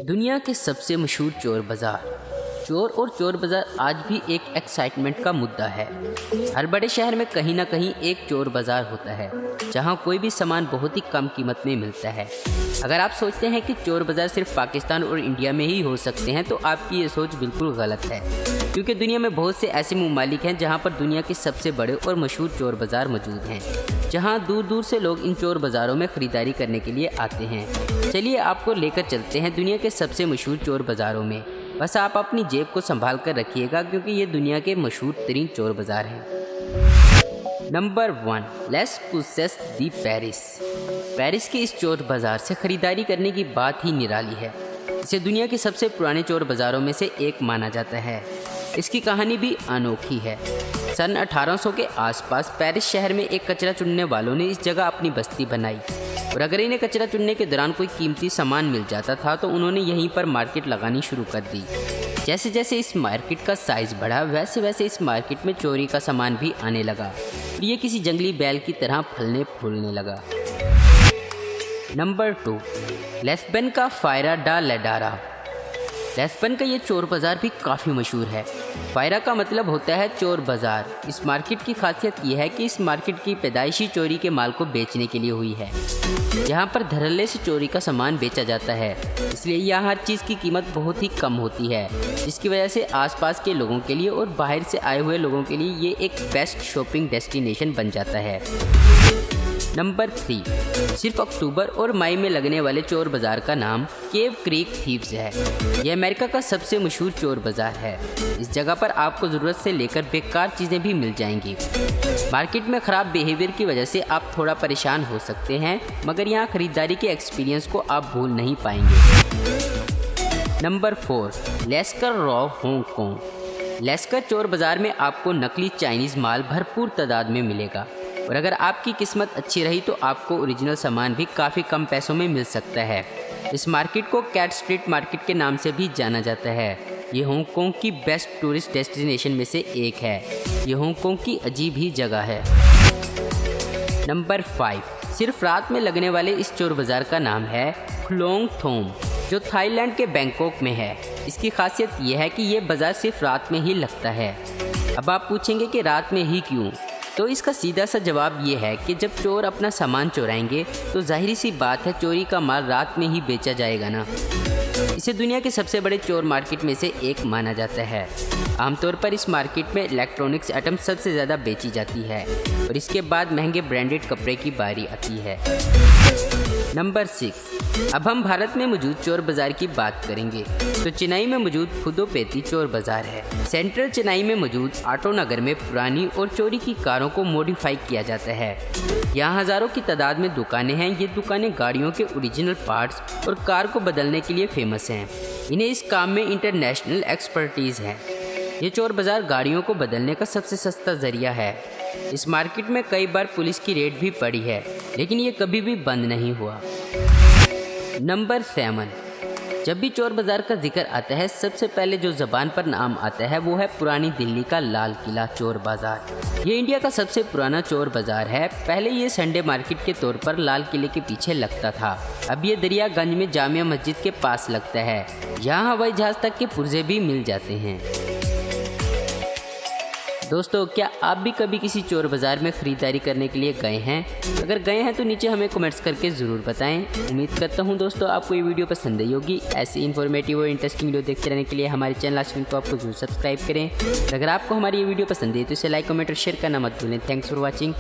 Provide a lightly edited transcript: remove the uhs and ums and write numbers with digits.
दुनिया के सबसे मशहूर चोर बाज़ार। चोर और चोर बाज़ार आज भी एक एक्साइटमेंट का मुद्दा है। हर बड़े शहर में कहीं ना कहीं एक चोर बाज़ार होता है जहां कोई भी सामान बहुत ही कम कीमत में मिलता है। अगर आप सोचते हैं कि चोर बाज़ार सिर्फ पाकिस्तान और इंडिया में ही हो सकते हैं तो आपकी ये सोच बिल्कुल गलत है, क्योंकि दुनिया में बहुत से ऐसे ममालिक हैं जहां पर दुनिया के सबसे बड़े और मशहूर चोर बाज़ार मौजूद हैं, जहां दूर दूर से लोग इन चोर बाज़ारों में ख़रीदारी करने के लिए आते हैं। चलिए आपको लेकर चलते हैं दुनिया के सबसे मशहूर चोर बाज़ारों में। बस आप अपनी जेब को संभाल कर रखिएगा, क्योंकि ये दुनिया के मशहूर तरीन चोर बाज़ार हैं। नंबर 1, लेस पुसेस दी पेरिस। पेरिस के इस चोर बाज़ार से ख़रीदारी करने की बात ही निराली है। इसे दुनिया के सबसे पुराने चोर बाज़ारों में से एक माना जाता है। इसकी कहानी भी अनोखी है। सन 1800 के आसपास पेरिस शहर में एक कचरा चुनने वालों ने इस जगह अपनी बस्ती बनाई, और अगर इन्हें कचरा चुनने के दौरान कोई कीमती सामान मिल जाता था तो उन्होंने यहीं पर मार्केट लगानी शुरू कर दी। जैसे जैसे इस मार्केट का साइज़ बढ़ा वैसे वैसे इस मार्केट में चोरी का सामान भी आने लगा, और ये किसी जंगली बैल की तरह फलने फूलने लगा। नंबर 2, लिस्बन का फायरा डा लेडारा। लिस्बन का ये चोर बाज़ार भी काफ़ी मशहूर है। फायरा का मतलब होता है चोर बाज़ार। इस मार्केट की खासियत यह है कि इस मार्केट की पैदाइशी चोरी के माल को बेचने के लिए हुई है। यहाँ पर धड़ल्ले से चोरी का सामान बेचा जाता है, इसलिए यहाँ हर चीज़ की कीमत बहुत ही कम होती है, जिसकी वजह से आसपास के लोगों के लिए और बाहर से आए हुए लोगों के लिए ये एक बेस्ट शॉपिंग डेस्टिनेशन बन जाता है। नंबर 3, सिर्फ अक्टूबर और मई में लगने वाले चोर बाज़ार का नाम केव क्रीक थीव्स है। यह अमेरिका का सबसे मशहूर चोर बाज़ार है। इस जगह पर आपको ज़रूरत से लेकर बेकार चीज़ें भी मिल जाएंगी। मार्केट में ख़राब बिहेवियर की वजह से आप थोड़ा परेशान हो सकते हैं, मगर यहाँ ख़रीदारी के एक्सपीरियंस को आप भूल नहीं पाएंगे। Number 4, Lascar Row Hong Kong. Lascar चोर बाज़ार में आपको नकली चाइनीज़ माल भरपूर तादाद में मिलेगा, और अगर आपकी किस्मत अच्छी रही तो आपको ओरिजिनल सामान भी काफ़ी कम पैसों में मिल सकता है। इस मार्केट को कैट स्ट्रीट मार्केट के नाम से भी जाना जाता है। ये हांगकांग की बेस्ट टूरिस्ट डेस्टिनेशन में से एक है। ये हांगकांग की अजीब ही जगह है। नंबर 5, सिर्फ रात में लगने वाले इस चोर बाज़ार का नाम है खुलोंग थोम, जो थाईलैंड के बैंकॉक में है। इसकी खासियत यह है कि ये बाज़ार सिर्फ रात में ही लगता है। अब आप पूछेंगे कि रात में ही क्यों? तो इसका सीधा सा जवाब ये है कि जब चोर अपना सामान चुराएंगे तो जाहिर सी बात है चोरी का माल रात में ही बेचा जाएगा ना। इसे दुनिया के सबसे बड़े चोर मार्केट में से एक माना जाता है। आमतौर पर इस मार्केट में इलेक्ट्रॉनिक्स आइटम सबसे ज़्यादा बेची जाती है, और इसके बाद महंगे ब्रांडेड कपड़े की बारी आती है। नंबर 6, अब हम भारत में मौजूद चोर बाज़ार की बात करेंगे तो चेन्नई में मौजूद फुदोपेती चोर बाज़ार है। सेंट्रल चेन्नई में मौजूद ऑटो नगर में पुरानी और चोरी की कारों को मॉडिफाई किया जाता है। यहाँ हज़ारों की तादाद में दुकानें हैं। ये दुकानें गाड़ियों के ओरिजिनल पार्ट्स और कार को बदलने के लिए फेमस हैं। इन्हें इस काम में इंटरनेशनल एक्सपर्टीज़ है। ये चोर बाज़ार गाड़ियों को बदलने का सबसे सस्ता ज़रिया है। इस मार्केट में कई बार पुलिस की रेड भी पड़ी है, लेकिन ये कभी भी बंद नहीं हुआ। नंबर 7, जब भी चोर बाज़ार का जिक्र आता है सबसे पहले जो ज़बान पर नाम आता है वो है पुरानी दिल्ली का लाल किला चोर बाज़ार। ये इंडिया का सबसे पुराना चोर बाज़ार है। पहले ये संडे मार्केट के तौर पर लाल किले के पीछे लगता था। अब ये दरियागंज में जामिया मस्जिद के पास लगता है। यहाँ हवाई जहाज़ तक के पुर्जे भी मिल जाते हैं। दोस्तों, क्या आप भी कभी किसी चोर बाज़ार में ख़रीदारी करने के लिए गए हैं? अगर गए हैं तो नीचे हमें कमेंट्स करके ज़रूर बताएं। उम्मीद करता हूं दोस्तों आपको ये वीडियो पसंद आई होगी। ऐसी इन्फॉर्मेटिव और इंटरेस्टिंग वीडियो देखते रहने के लिए हमारे चैनल आश्विन को आपको जरूर सब्सक्राइब करें। अगर आपको हमारी ये वीडियो पसंद है तो इसे लाइक, कमेंट और शेयर करना मत भूलें। Thanks for watching.